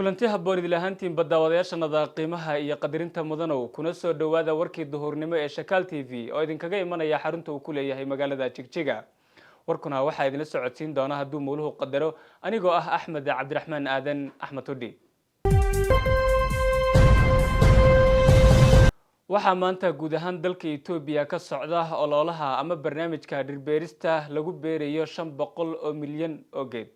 kulanti habboon idil ahaantiin baddaawadayaashannada qiimaha iyo qadarinta mudanow kuna soo dhawaada warkii duhurnimo ee Shakaal TV oo idinkaga imanaya xarunta uu ku leeyahay magaalada Jigjiga. warkuna waxaa idin socodsiin doona hadduu muuluhu qadaro anigoo ah Axmed Cabdiraxmaan Aadan Axmed Tudhi. waxaa maanta guud ahaan dalka Itoobiya ka socda ololaha ama barnaamijka dhirbeerista lagu beerayo 500 milyan oo geed.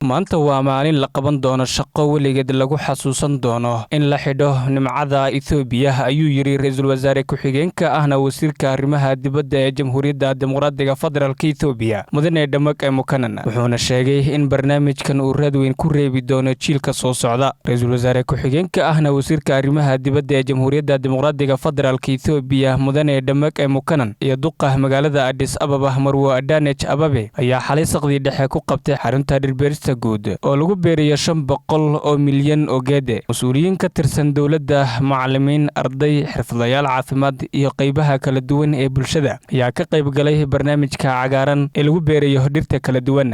maanta waa maalin la qaban doono shaqo weligeed lagu xasuusan doono in la xidho nimcada Itoobiya ayuu yiri ra'iisul wasaare ku-xigeenka ahna wasiirka arrimaha dibadda ee Jamhuuriyadda Dimuqraadiga Federaalka Itoobiya Mudane Damaq Mukanan wuxuuna sheegay in barnaamijkan uu raad weyn ku reebi doono jiilka soo socda. ra'iisul wasaare ku-xigeenka ahna wasiirka arrimaha dibadda ee Jamhuuriyadda Dimuqraadiga Federaalka Itoobiya Mudane Damaq Mukanan iyo duqa magaalada Addis Ababa Marwo Adaanech Ababe ayaa xalay saqdi dhexe ku qabtay xarunta dhirbeerista guud oo lagu beerayo 500 milyan oo geed. mas'uuliyiin ka tirsan dawladda, macallimiin, arday, xirfadlayaal caafimaad iyo qaybaha kala duwan ee bulshada ayaa ka qayb galay barnaamijka cagaaran ee lagu beerayo dhirta kala duwan.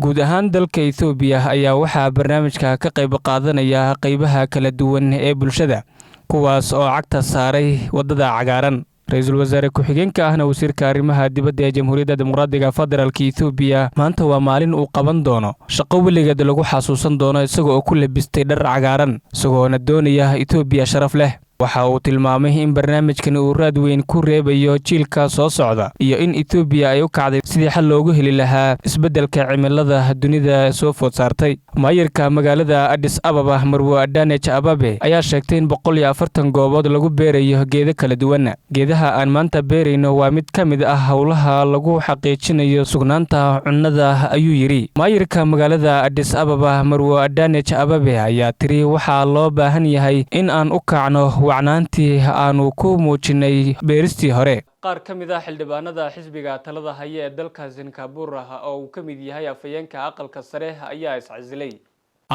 guud ahaan dalka Itoobiya ayaa waxaa barnaamijka ka qayb qaadanaya qaybaha kala duwan ee bulshada kuwaas oo cagta saaray wadada cagaaran. ra'iisul wasaare ku-xigeenka ahna wasiirka arrimaha dibadda ee Jamhuuriyadda Dimuqraadiga Federaalka Itoobiya maanta waa maalin uu qaban doono shaqo weligeed lagu xasuusan doono isagoo ku labistay dhar cagaaran isagoona doonaya Itoobiya sharaf leh. waxa uu tilmaamay in barnaamijkan uu raad weyn ku reebayo jiilka soo socda iyo in Itoobiya ay u kacday sidii xal loogu heli lahaa isbeddelka cimilada dunida soo food saartay. maayirka magaalada Addis Ababa Marwo Adaanech Ababe ayaa sheegtay in 140 goobood lagu beerayo geedo kala duwan. geedaha aan maanta beerayno waa mid ka mid ah hawlaha lagu xaqiijinayo sugnaanta cunnada ayuu yiri. maayirka magaalada Addis Ababa Marwo Adaanech Ababe ayaa tiri waxaa loo baahan yahay in aan u kacno wacnaantii aanu ku muujinay beeristii hore. qaar ka mid ah xildhibaanada xisbiga talada haya ee dalka Singapore oo uu ka mid yahay afayeenka aqalka sare ayaa iscasilay.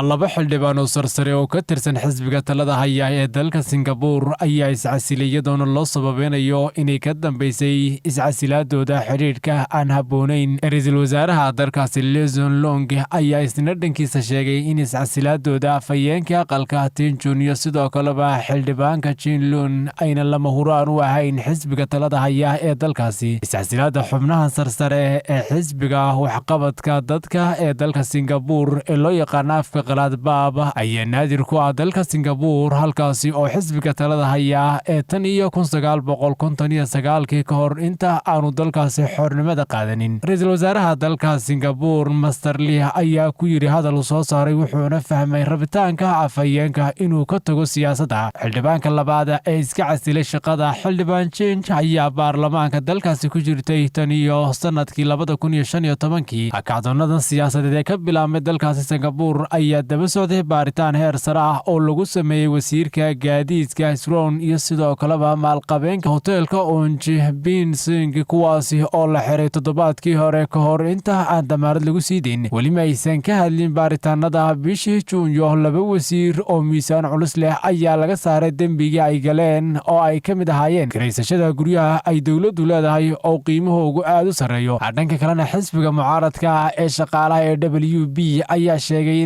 laba xildhibaan oo sarsare oo ka tirsan xisbiga talada haya ee dalka Singapore ayaa iscasilay iyadoona loo sababeynayo inay ka dambeysay iscasilaadooda xiriirka aan habboonayn. ra'iisul wasaaraha dalkaasi Lee Hsien Loong ayaa isna dhankiisa sheegay in iscasilaadooda afayeenka aqalka Tin Jun iyo sidoo kaleba xildhibaanka Chin Lun ayna lama huraan u ahayn xisbiga talada haya ee dalkaasi. iscasilaada xubnaha sarsare ee xisbiga waxqabadka dadka ee dalka Singapore ee loo yaqaan afka qalaad baaba ayaa naadir ku ah dalka Singapore halkaasi oo xisbiga talada haya ee tan iyo 1959 ka hor inta aanu dalkaasi xornimada qaadanin. ra'iisul wasaaraha dalka Singapore Master Lee ayaa ku yiri hadal soo saaray wuxuuna fahmay rabitaanka afayeenka inuu ka tago siyaasadda. xildhibaanka labaad ee iska casilay shaqada xildhibaan Chen ayaa baarlamaanka dalkaasi ku jirtay tan iyo sanadkii 2015. kacdoonadan siyaasadeed ee ka bilaabmay dalkaasi Singapore ayaa daba socday baaritaan heer sare ah oo lagu sameeyay wasiirka gaadiidka Sron iyo sidoo kaleba maalqabeenka hoteelka Onji Bin Singh kuwaasi oo la xiray toddobaadkii hore ka hor inta aan damaanad lagu sii deyn. weli ma aysan ka hadlin baaritaanada. bishii Juunyo laba wasiir oo miisaan culus leh ayaa laga saaray dembigii ay galeen oo ay ka mid ahaayeen kiraysashada guryaha ay dowladdu leedahay oo qiimahoogu aad u sarreeyo. dhanka kalena xisbiga mucaaradka ee shaqaalaha ee WB ayaa sheegay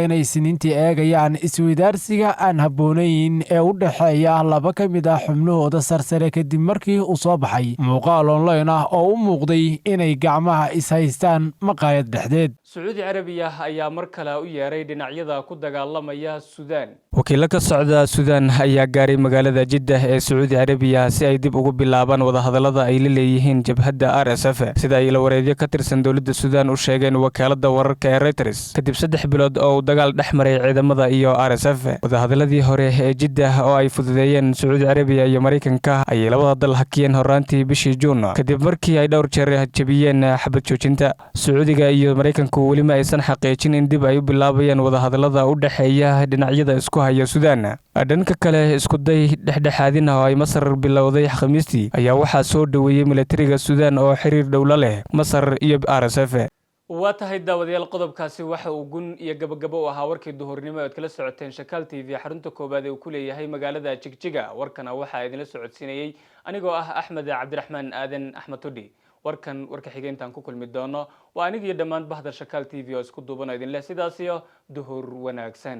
inay siniintii eegayaan isweydaarsiga aan habboonayn ee u dhexeeya laba ka mid ah xubnahooda sarsare kadib markii uu soo baxay muuqaal online ah oo u muuqday inay gacmaha ishaystaan maqaayad dhexdeed. Sacuudi Carabiya ayaa mar kale u yeeray dhinacyada ku dagaalamaya Suudaan. wakiilo ka socda Suudaan ayaa gaaray magaalada Jeddah ee Sacuudi Carabiya si ay dib ugu bilaabaan wadahadallada ay la leeyihiin jabhadda RSF sida ay la wareedyo ka tirsan dawladda Suudaan u sheegeen wakaaladda wararka ee Reuters kadib 3 bilood oo dagaal dhexmaray ciidamada iyo RSF. wadahadaladii hore ee Jeddah oo ay fududeeyeen Sacuudi Carabiya iyo Mareykanka ay labada dal hakiyeen horaantii bishii Juun kadib markii ay dhowr jeer jabiyeen xabad joojinta. Sacuudiga iyo Mareykanku weli ma aysan xaqiijin in dib ay u bilaabayaan wadahadallada u dhaxeeya dhinacyada isku haya Suudaan. dhanka kale isku day dhexdhexaadin oo ay Masar bilowday Khamiistii ayaa waxaa soo dhaweeyay militariga Suudaan oo xiriir dhow la leh Masar iyo RSF. waa tahay daawadayaal qodobkaasi waxa uu gun iyo gabagabo u ahaa warkii duhurnimo ee kala socoteen Shakaal TV xarunta koobaad ee uu ku leeyahay magaalada Jigjiga. warkana waxa idin la socodsiinayay anigoo ah Axmed Cabdiraxmaan Aadan Axmed Tudhi. warka xigeentan ku kulmi doono waa aniga iyo dhammaan bahda Shakaal TV oo isku duuban idin leh sidaas iyo duhur wanaagsan